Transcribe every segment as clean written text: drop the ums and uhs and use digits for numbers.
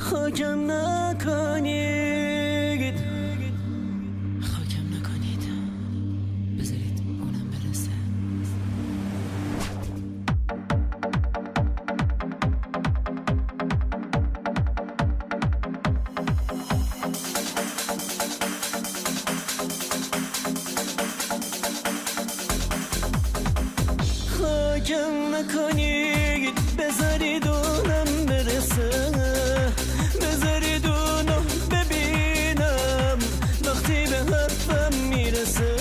خاکم نکنید، خاکم نکنید، بذارید اونم برسه. خاکم نکنید، بذارید اونم برسه، بذارید اونو ببینم وقتی به حرفم میرسه.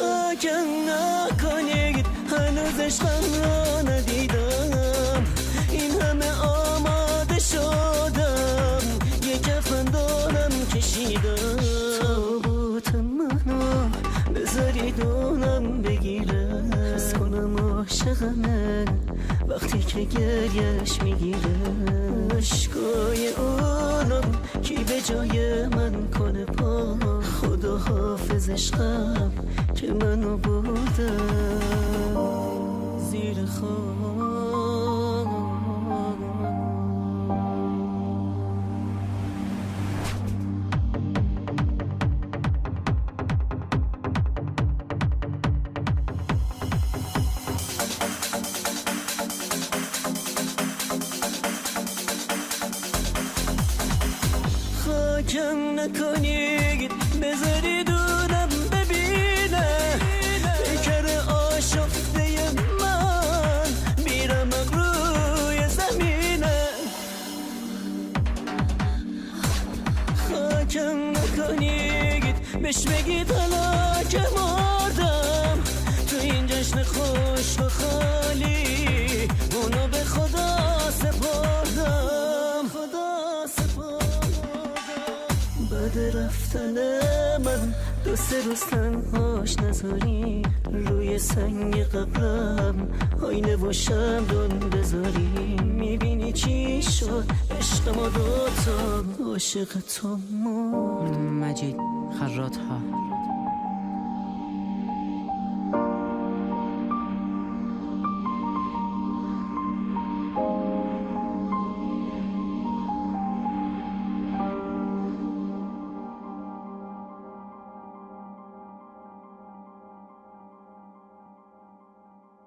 خاکم نکنید، هنوز عشقم را ندیدم، این همه آماده شدم، یه کفن دارم کشیدم. تابوت منو بذارید اونم بگیره، حس کنم عاشقمه وقتی که گریش میگیره. عشقای اونم کی به جای من کنه پا، خدا حافظ عشقم که منو بردم زیر خاک. خاکم نکنید، بذارید اونم ببینه پیکر آشفته من، میرم روی زمینه. خاکم نکنید، بهش بگید حالا که مردم، تو این جشن خوش و خالی اونو به خدا سپردم، خدا سپردم. بعد رفتن من 2-3 روز تنهاش نذاری، روی سنگ قبرم آینه و شمدون بذاری. میبینی چی شد عشق ما دوتا، عاشق تو مرد. مجید خراط ها.